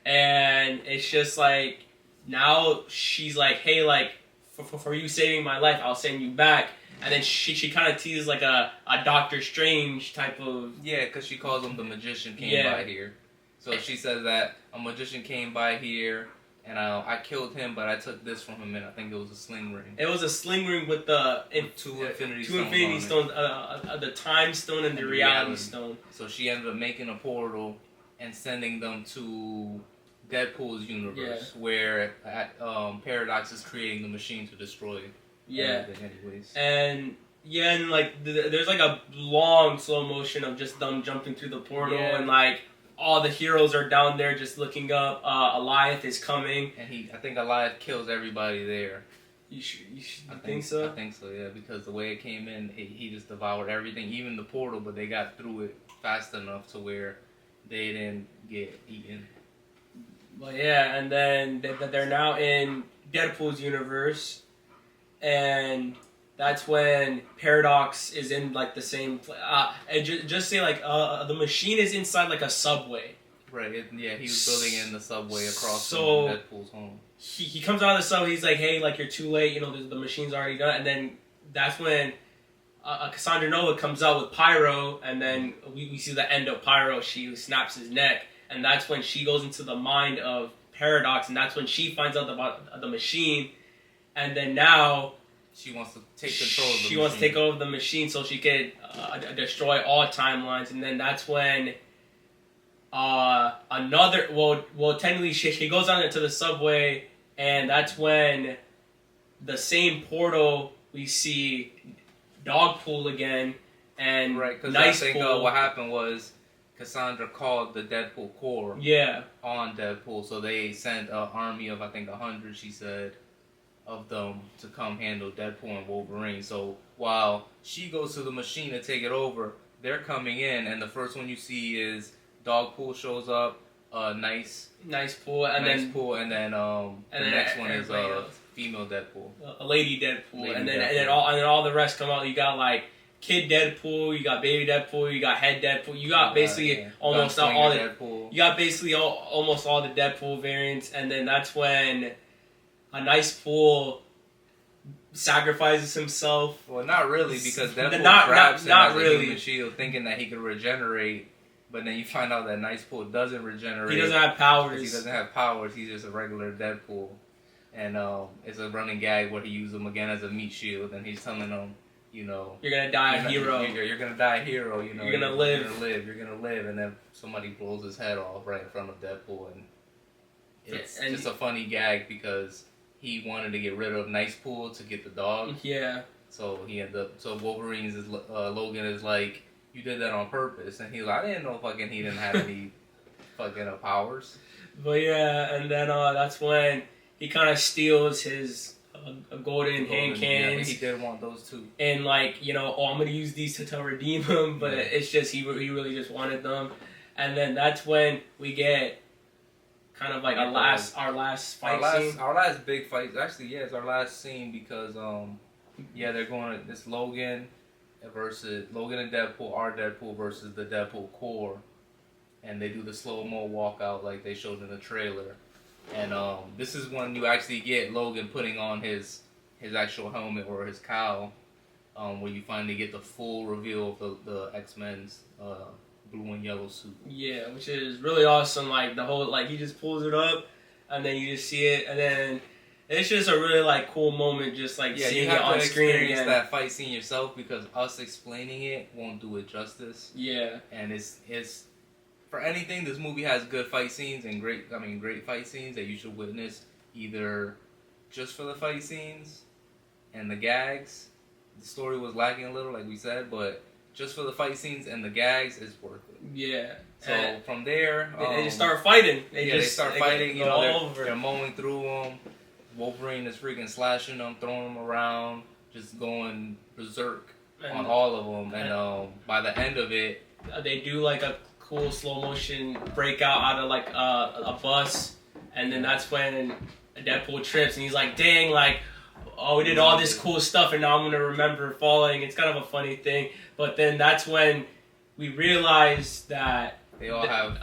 and it's just like now she's like, "Hey, like for you saving my life, I'll send you back." And then she kind of teases like a Doctor Strange type of... Yeah, because she calls him the magician came by here. So she says that a magician came by here, and I killed him, but I took this from him, and I think it was a sling ring. It was a sling ring with the... two Infinity Stones. The Time Stone and the Reality Stone. So she ended up making a portal and sending them to Deadpool's universe, where Paradox is creating the machine to destroy anyways. And like there's like a long slow motion of just them jumping through the portal, and like all the heroes are down there just looking up. Alioth is coming, and I think Alioth kills everybody there. You think so? I think so, yeah, because the way it came in, he just devoured everything, even the portal, but they got through it fast enough to where they didn't get eaten. Well, and then they're now in Deadpool's universe. And that's when Paradox is in like the same. Just say like the machine is inside like a subway. Right. He was building in the subway across from Deadpool's home. He comes out of the subway. He's like, "Hey, like you're too late. The machine's already done." And then that's when Cassandra Nova comes out with Pyro, and then we see the end of Pyro. She snaps his neck, and that's when she goes into the mind of Paradox, and that's when she finds out about the machine. And then now she wants to take control of the machine. She wants to take over the machine so she could destroy all timelines. And then that's when Technically she goes on into the subway, and that's when the same portal we see DeadPool again, and right, because Nice I think Pool. what happened was Cassandra called the DeadPool Corps on DeadPool, so they sent an army of, I think, 100, she said, of them to come handle Deadpool and Wolverine. So while she goes to the machine to take it over, they're coming in, and the first one you see is DogPool shows up, Nice Pool, and then the next one is female Deadpool, a lady Deadpool, and then all the rest come out. You got like Kid Deadpool, you got Baby Deadpool, you got Head Deadpool, you got basically almost all the Deadpool. You got basically almost all the Deadpool variants, and then that's when a Nice Pool sacrifices himself. Well, not really, because Deadpool grabs him as a human shield, thinking that he could regenerate. But then you find out that Nice Pool doesn't regenerate. He doesn't have powers. He doesn't have powers. He's just a regular Deadpool. And it's a running gag where he uses him again as a meat shield, and he's telling them, you know, you're gonna die a hero. You're gonna die a hero. You know, you're gonna live. You're gonna live. And then somebody blows his head off right in front of Deadpool, and it's just a funny gag because he wanted to get rid of Nice Pool to get the dog. Yeah. So he ended up. So Logan is like, you did that on purpose, and he's like, I didn't know fucking he didn't have any fucking powers. But yeah, and then that's when he kind of steals his golden hand cannons. Yeah, he did want those too. And like, you know, I'm gonna use these to redeem him, but it's just he really just wanted them. And then that's when we get kind of like our last fight scene. Our last big fight. Actually, yeah, it's our last scene because they're going to this Logan and Deadpool, our Deadpool versus the Deadpool Corps, and they do the slow-mo walkout like they showed in the trailer. And this is when you actually get Logan putting on his actual helmet or his cowl, where you finally get the full reveal of the X-Men's blue and yellow suit. Yeah, which is really awesome. Like the whole, like he just pulls it up, and then you just see it, and then it's just a really like cool moment, just like seeing it on screen again. You have to experience that fight scene yourself because us explaining it won't do it justice. Yeah, and it's for anything. This movie has good fight scenes and great fight scenes that you should witness, either just for the fight scenes and the gags. The story was lacking a little, like we said, but just for the fight scenes and the gags, it's worth it. Yeah. So from there, they just start fighting. They start fighting. You know, they're mowing through them. Wolverine is freaking slashing them, throwing them around, just going berserk on all of them. And by the end of it, they do like a cool slow motion breakout out of like a bus, and then that's when Deadpool trips, and he's like, "Dang, like, oh, we did all this cool stuff, and now I'm gonna remember falling." It's kind of a funny thing, but then that's when we realize that they all have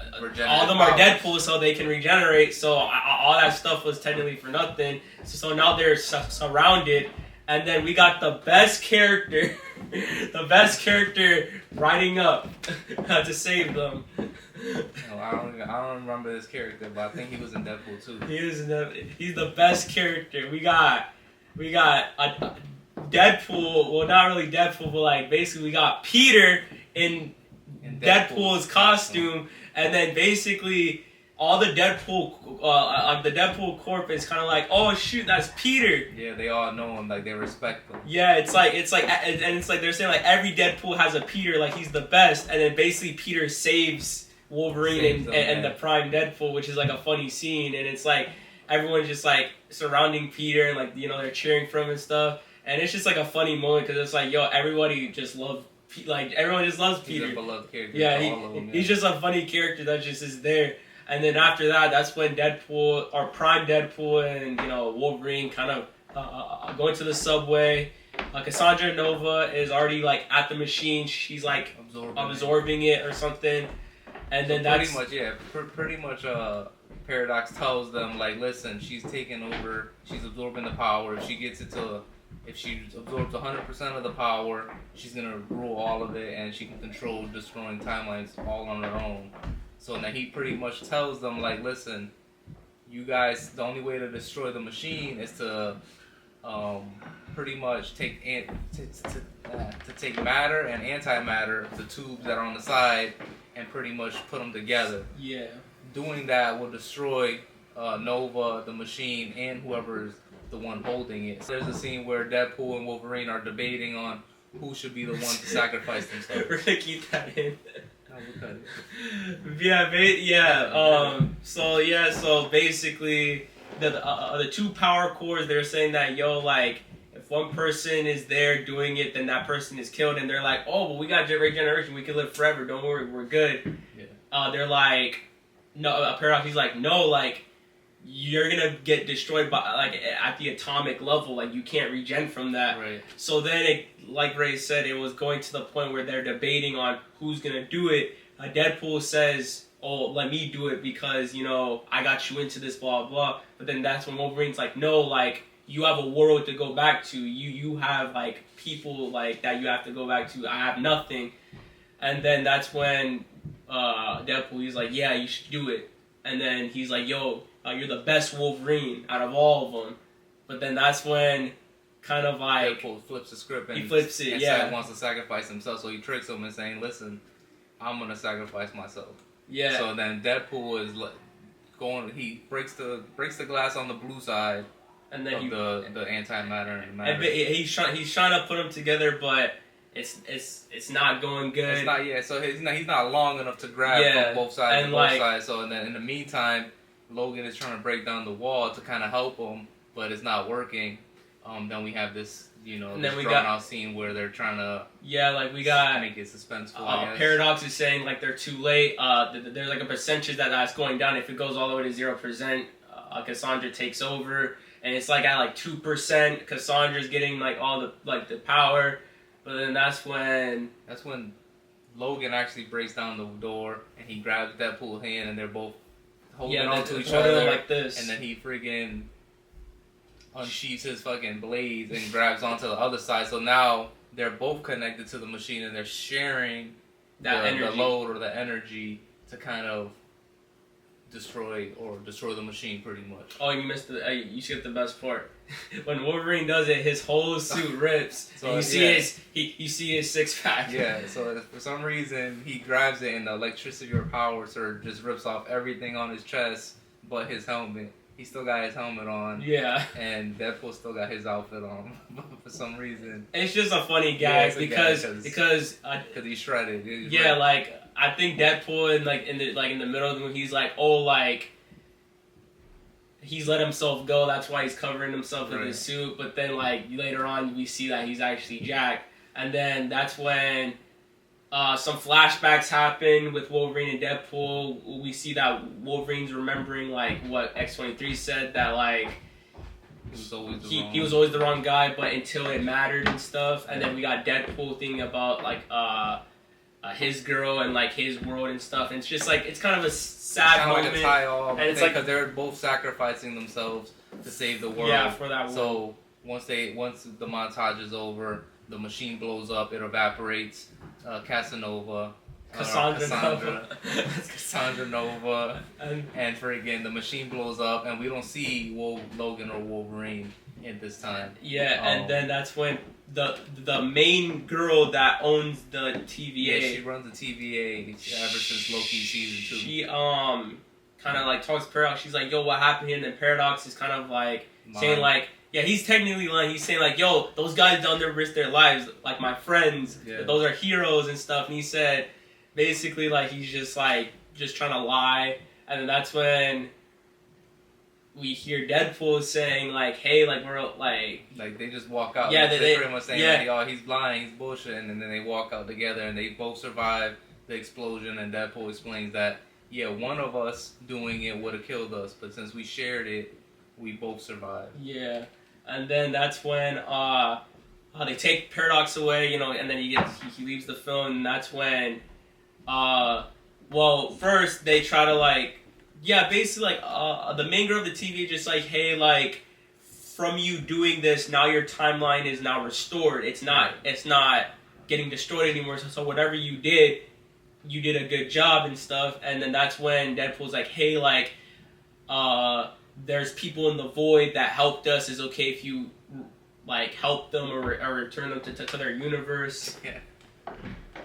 all of them are Deadpool, so they can regenerate. So all that stuff was technically for nothing. So now they're surrounded, and then we got the best character, riding up to save them. No, I don't remember this character, but I think he was in Deadpool too. He's the best character. We got a Deadpool. Well, not really Deadpool, but like basically we got Peter in Deadpool's costume, and then basically all the Deadpool, the Deadpool Corp is kind of like, oh shoot, that's Peter. Yeah, they all know him, like they respect him. Yeah, it's like they're saying like every Deadpool has a Peter, like he's the best, and then basically Peter saves Wolverine and the Prime Deadpool, which is like a funny scene, and it's like everyone's just like surrounding Peter and like, you know, they're cheering for him and stuff, and it's just like a funny moment because it's like, yo, everybody just loves. Like everyone just loves Peter. He's a beloved character. Yeah, he's just a funny character that just is there. And then after that, that's when Deadpool, or Prime Deadpool, and you know Wolverine kind of going to the subway. Cassandra Nova is already like at the machine. She's like absorbing it or something. And then that's pretty much. Paradox tells them like, listen, she's taking over. She's absorbing the power. If she absorbs 100% of the power, she's going to rule all of it, and she can control destroying timelines all on her own. So now he pretty much tells them, like, listen, you guys, the only way to destroy the machine is to pretty much take matter and antimatter, the tubes that are on the side, and pretty much put them together. Yeah. Doing that will destroy Nova, the Machine, and whoever's the one holding it. So there's a scene where Deadpool and Wolverine are debating on who should be the one to sacrifice themselves. We're gonna keep that in. No, we'll cut it. Yeah. So basically, the two power cores, they're saying that like, if one person is there doing it, then that person is killed, and they're like, oh, well, we got regeneration, we can live forever. Don't worry, we're good. Yeah. They're like, no. Paradox, he's like, no, like, you're gonna get destroyed by like at the atomic level. Like, you can't regen from that. Right. So then, like Ray said, it was going to the point where they're debating on who's gonna do it. Deadpool says, oh, let me do it because, I got you into this, blah, blah. But then that's when Wolverine's like, no, like, you have a world to go back to. You have, like, people, like, that you have to go back to. I have nothing. And then that's when Deadpool, he's like, yeah, you should do it. And then he's like, yo, you're the best Wolverine out of all of them. But then that's when kind of like... Deadpool flips the script and he flips it, yeah. wants to sacrifice himself, so he tricks him and saying, listen, I'm going to sacrifice myself. Yeah. So then Deadpool is going, he breaks the glass on the blue side, and then of the antimatter and matter. He's trying to put them together, but it's not going good. It's not, yeah. So he's not long enough to grab from both sides and both sides. So then in the meantime, Logan is trying to break down the wall to kind of help him, but it's not working. Then we have this, this drawn out scene where they're trying to we got make it suspenseful. Paradox is saying like they're too late. There's like a percentage that's going down. If it goes all the way to 0%, Cassandra takes over, and it's like at like 2%. Cassandra's getting like all the power, but then that's when Logan actually breaks down the door and he grabs Deadpool's hand and they're both holding on to each other like this, and then he freaking unsheaths his fucking blades and grabs onto the other side. So now they're both connected to the machine and they're sharing the load or the energy to kind of destroy the machine pretty much. Oh, you missed you skipped the best part. When Wolverine does it, his whole suit rips. So and you see his six pack. Yeah. So for some reason he grabs it and the electricity or power just rips off everything on his chest, but his helmet. He still got his helmet on. Yeah. And Deadpool still got his outfit on for some reason. It's just a funny gag because he's shredded. Like I think Deadpool in the middle of the movie, he's like, oh, like he's let himself go. That's why he's covering himself in his suit. But then like later on, we see that he's actually Jack, and then that's when some flashbacks happen with Wolverine and Deadpool. We see that Wolverine's remembering like what X-23 said, that like he was always the wrong guy, but until it mattered and stuff. And then we got Deadpool thinking about like his girl and like his world and stuff. And it's just like it's kind of a sad moment. Like a tie-off, and it's because they're both sacrificing themselves to save the world. Yeah, for that world. So once the montage is over, the machine blows up, it evaporates. Cassandra Nova, and freaking the machine blows up, and we don't see Logan or Wolverine in this time. Yeah, and then that's when the main girl that owns the TVA. Yeah, she runs the TVA ever since Loki season 2. She kind of like talks to Paradox. She's like, "Yo, what happened here?" And then Paradox is kind of like saying like. Yeah, he's technically lying. He's saying like, "Yo, those guys down there risk their lives, like my friends. Yeah. Those are heroes and stuff." And he said, basically, like he's just trying to lie. And then that's when we hear Deadpool saying like, "Hey, like we're like they just walk out." Yeah, they pretty much saying like, "Oh, he's lying, he's bullshitting," and then they walk out together and they both survive the explosion. And Deadpool explains that one of us doing it would have killed us, but since we shared it, we both survived. Yeah. And then that's when they take Paradox away, and then he leaves the film, and that's when, first they try to basically the main girl of the TV just like, hey, like, from you doing this, now your timeline is now restored. It's not getting destroyed anymore. So whatever you did a good job and stuff. And then that's when Deadpool's like, hey, like, there's people in the void that helped us. Is okay if you like help them or return them to their universe. Yeah.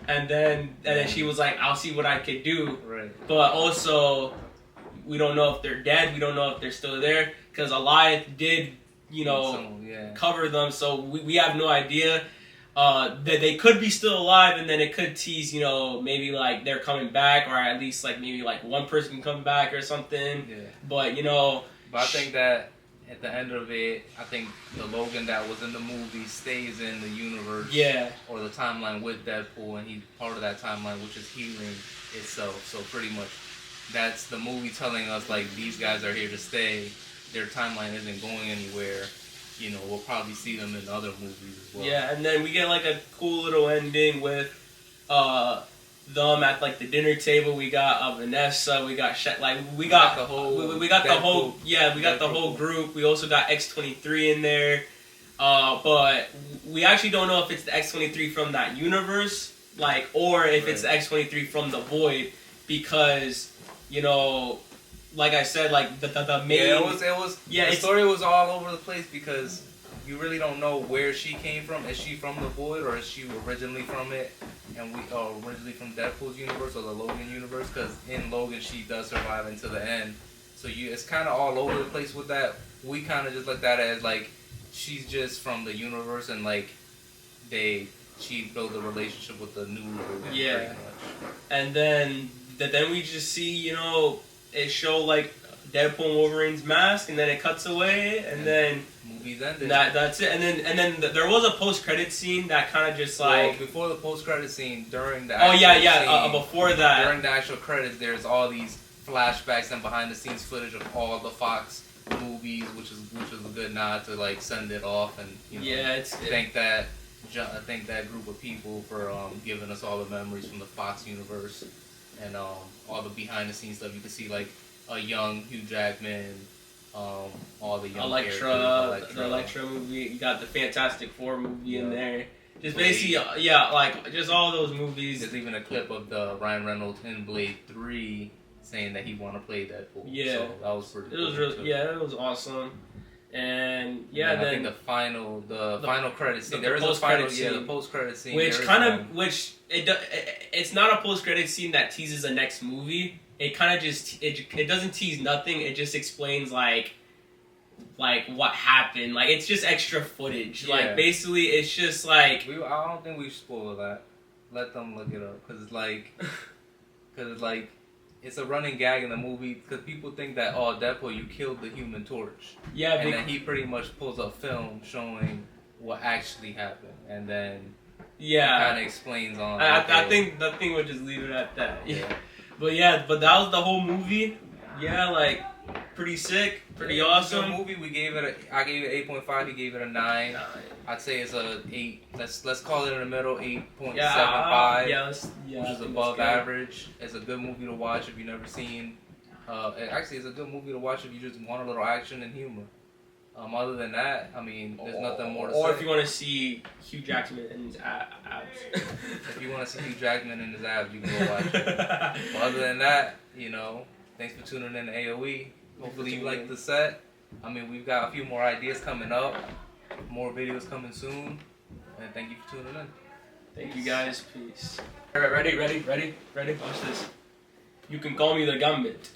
and then she was like, I'll see what I could do. Right. But also, we don't know if they're dead. We don't know if they're still there because Alioth did, cover them. So we have no idea. That they could be still alive, and then it could tease, maybe like they're coming back, or at least like maybe like one person can come back or something. Yeah. But But I think that at the end of it, I think the Logan that was in the movie stays in the universe. Yeah. Or the timeline with Deadpool, and he's part of that timeline, which is healing itself. So pretty much, that's the movie telling us like these guys are here to stay. Their timeline isn't going anywhere. We'll probably see them in other movies as well. Yeah, and then we get like a cool little ending with them at like the dinner table. We got Vanessa. We got we got the whole. We got the whole. Yeah, we got the whole group. We also got X-23 in there. But we actually don't know if it's the X-23 from that universe, or if it's the X-23 from the Void, because like I said, like the main. Yeah, it was. Yeah, the story was all over the place because you really don't know where she came from. Is she from the Void, or is she originally from it? And originally from Deadpool's universe or the Logan universe? Because in Logan she does survive until the end. So it's kind of all over the place with that. We kind of just look at it as like she's just from the universe, and like she built a relationship with the new Logan. Yeah. Pretty much. And then we just see it show like Deadpool and Wolverine's mask, and then it cuts away, and then movies ended. That's it. And then there was a post-credit scene that kind of just like before the post-credit scene, during the before that, during the actual credits, there's all these flashbacks and behind-the-scenes footage of all the Fox movies, which was a good nod to like send it off, and thank that group of people for giving us all the memories from the Fox universe. And all the behind-the-scenes stuff, you can see like a young Hugh Jackman, all the young the Elektra movie. You got the Fantastic Four movie in there. Just basically, just all those movies. There's even a clip of the Ryan Reynolds in Blade 3 saying that he want to play Deadpool. Yeah, so that was pretty. It was cool it was awesome. And then I think the final credit scene. There is a final, the post credit scene, it's not a post credit scene that teases the next movie. It kind of just it doesn't tease nothing. It just explains like what happened. Like it's just extra footage. Yeah. Like basically, it's just like I don't think we should spoil that. Let them look it up because it's like. It's a running gag in the movie because people think that, Deadpool, you killed the Human Torch. Yeah, and then he pretty much pulls up film showing what actually happened, and then kind of explains on. I think we'll just leave it at that. Yeah, but that was the whole movie. Yeah, like pretty sick, pretty awesome. The movie I gave it 8.5. He gave it a 9. I'd say it's a 8. Let's call it in the middle, 8.75. Which is above average. It's a good movie to watch if you've never seen. Actually, it's a good movie to watch if you just want a little action and humor. Other than that, I mean, there's nothing more to say. Or if you want to see Hugh Jackman and his abs. If you want to see Hugh Jackman and his abs, you can go watch it. But other than that, thanks for tuning in to AOE. Hopefully you like the set. I mean, we've got a few more ideas coming up. More videos coming soon. And thank you for tuning in. Thank you guys. Peace. Alright, ready? Watch this. You can call me the Gambit.